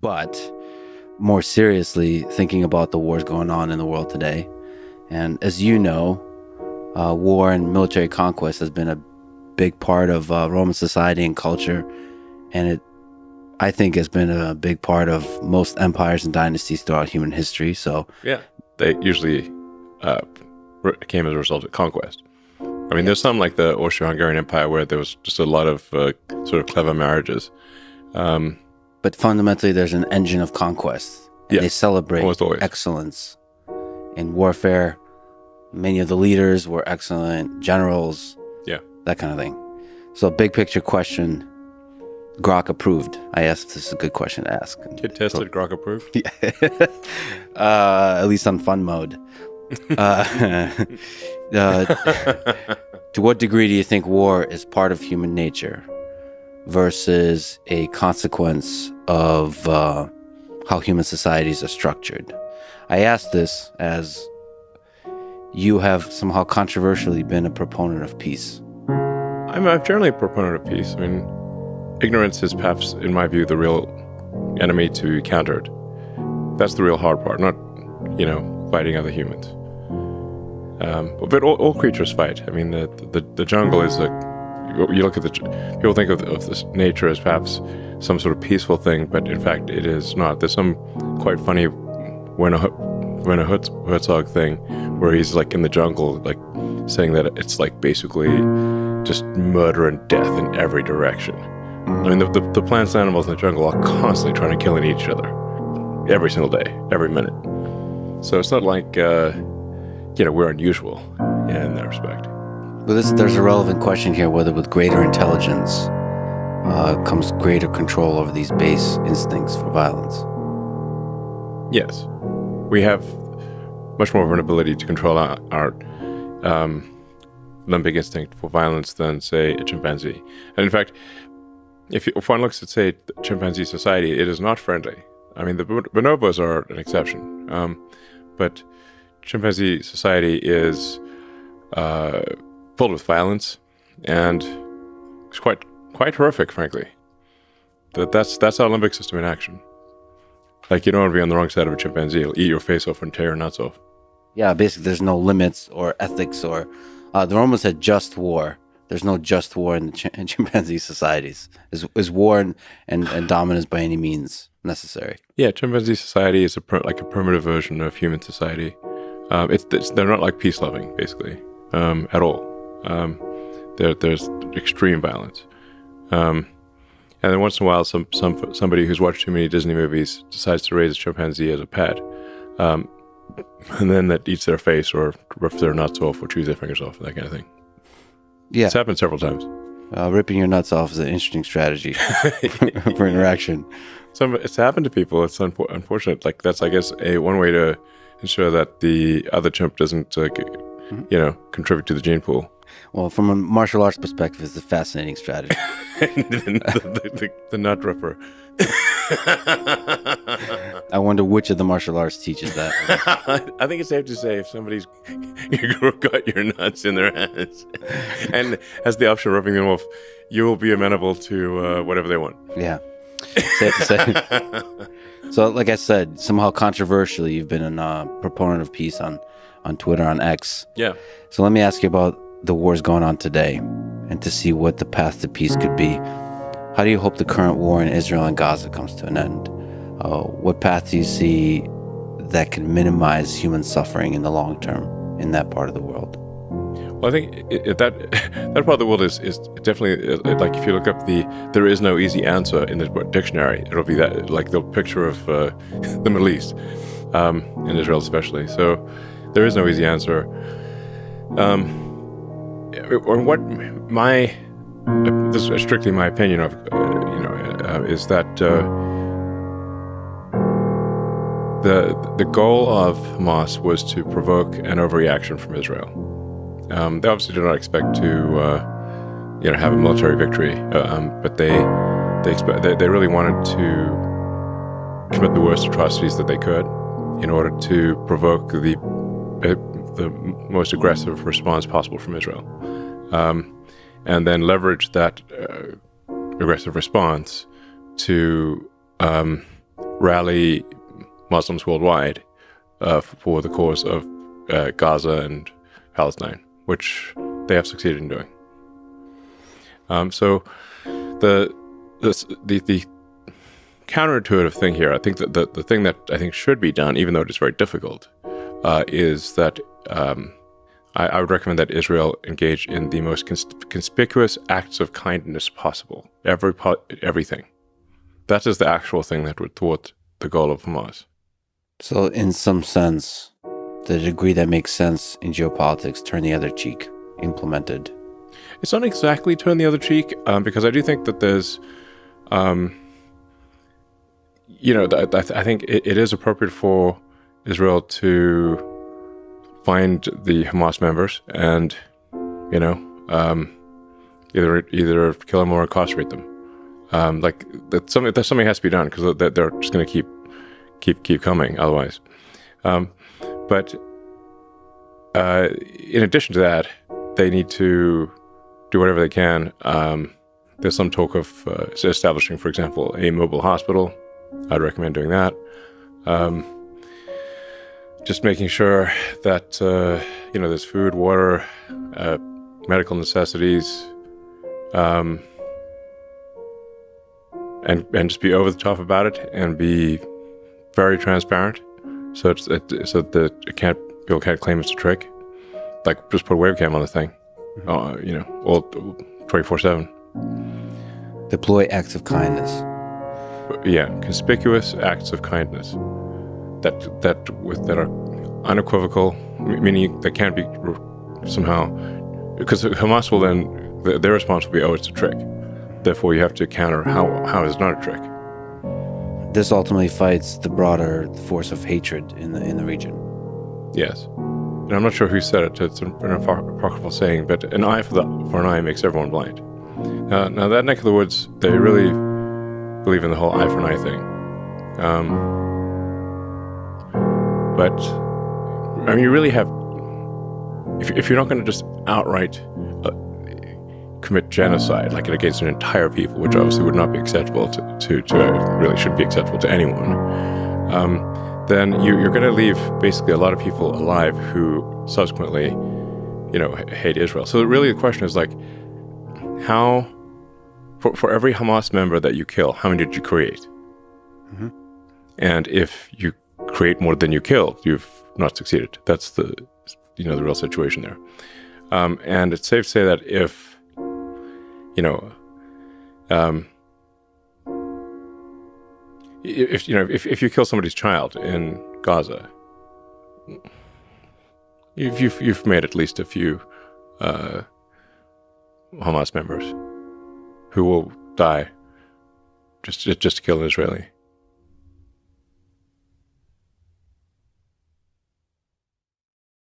but more seriously, thinking about the wars going on in the world today. And as you know, war and military conquest has been a big part of Roman society and culture, and it, I think, has been a big part of most empires and dynasties throughout human history. So yeah, they usually came as a result of conquest. I mean, there's some like the Austro-Hungarian Empire where there was just a lot of sort of clever marriages. But fundamentally, there's an engine of conquest, and they celebrate excellence in warfare. Many of the leaders were excellent generals, that kind of thing. So, big picture question, Grok approved. I asked if this is a good question to ask. Kid tested, Grok approved? Yeah. At least on fun mode. To what degree do you think war is part of human nature versus a consequence of how human societies are structured? I ask this as you have somehow controversially been a proponent of peace. I'm generally a proponent of peace. I mean, ignorance is perhaps, in my view, the real enemy to be countered. That's the real hard part, not, fighting other humans. But all creatures fight. I mean, the jungle is you look at people think of this nature as perhaps some sort of peaceful thing, but in fact it is not. There's some quite funny Werner Herzog thing where he's like in the jungle, like saying that it's like basically just murder and death in every direction. I mean, the plants and animals in the jungle are constantly trying to kill each other every single day, every minute. So it's not like we're unusual in that respect. But there's a relevant question here, whether with greater intelligence comes greater control over these base instincts for violence. Yes. We have much more of an ability to control our limbic instinct for violence than, say, a chimpanzee. And in fact, if one looks at, say, the chimpanzee society, it is not friendly. I mean, the bonobos are an exception. But chimpanzee society is filled with violence, and it's quite horrific, frankly. That's our limbic system in action. Like, you don't want to be on the wrong side of a chimpanzee. It'll eat your face off and tear your nuts off. Yeah, basically there's no limits or ethics or... the Romans had just war. There's no just war in the chimpanzee societies. Is war and dominance by any means necessary? Yeah, chimpanzee society is like a primitive version of human society. They're not like peace-loving, basically, at all. There's extreme violence. And then once in a while, somebody who's watched too many Disney movies decides to raise a chimpanzee as a pet, and then that eats their face or rips their nuts off or chews their fingers off, that kind of thing. Yeah, it's happened several times. Ripping your nuts off is an interesting strategy for interaction. It's happened to people. It's unfortunate. Like, that's, I guess, one way to ensure that the other chimp doesn't, contribute to the gene pool. Well, from a martial arts perspective, it's a fascinating strategy. the nut ripper. I wonder which of the martial arts teaches that. I think it's safe to say if somebody's got your nuts in their hands and has the option of ripping them off, you will be amenable to whatever they want. Yeah, safe to say. So, like I said, somehow controversially, you've been a proponent of peace on Twitter, on X. Yeah. So let me ask you about the wars going on today and to see what the path to peace could be. How do you hope the current war in Israel and Gaza comes to an end? What path do you see that can minimize human suffering in the long term in that part of the world? Well, I think that part of the world is definitely, like, if you look up there is no easy answer in the dictionary, it'll be that, like, the picture of the Middle East, in Israel especially. So there is no easy answer. This is strictly my opinion of, is that the goal of Hamas was to provoke an overreaction from Israel. They obviously did not expect to, have a military victory, but they really wanted to commit the worst atrocities that they could in order to provoke the most aggressive response possible from Israel, and then leverage that aggressive response to rally Muslims worldwide for the cause of Gaza and Palestine, which they have succeeded in doing. So the counterintuitive thing here, I think that the thing that I think should be done, even though it is very difficult, is that I would recommend that Israel engage in the most conspicuous acts of kindness possible. Everything. That is the actual thing that would thwart the goal of Hamas. So in some sense, the degree that makes sense in geopolitics, turn the other cheek, implemented. It's not exactly turn the other cheek, because I do think that there's, I think it is appropriate for Israel to find the Hamas members and, either kill them or incarcerate them. That's something that has to be done, because they're just going to keep coming otherwise. But in addition to that, they need to do whatever they can. There's some talk of establishing, for example, a mobile hospital. I'd recommend doing that. Just making sure that there's food, water, medical necessities, and just be over the top about it and be very transparent, so that people can't claim it's a trick. Like, just put a webcam on the thing, all 24/7. Deploy acts of kindness. Yeah, conspicuous acts of kindness that are unequivocal, meaning they can't be somehow, because Hamas will then, their response will be, oh, it's a trick. Therefore, you have to counter how is it not a trick. This ultimately fights the broader force of hatred in the region. Yes. And I'm not sure who said it. It's an apocryphal saying, but an eye for an eye makes everyone blind. Now that neck of the woods, they really believe in the whole eye for an eye thing. But I mean, you really have, if you're not going to just outright commit genocide, like against an entire people, which obviously would not be acceptable to really shouldn't be acceptable to anyone, then you're going to leave basically a lot of people alive who subsequently, hate Israel. So really the question is, like, how, for every Hamas member that you kill, how many did you create? Mm-hmm. And if you create more than you killed, you've not succeeded. That's the real situation there. And it's safe to say that if you kill somebody's child in Gaza, you've made at least a few Hamas members who will die just to kill an Israeli.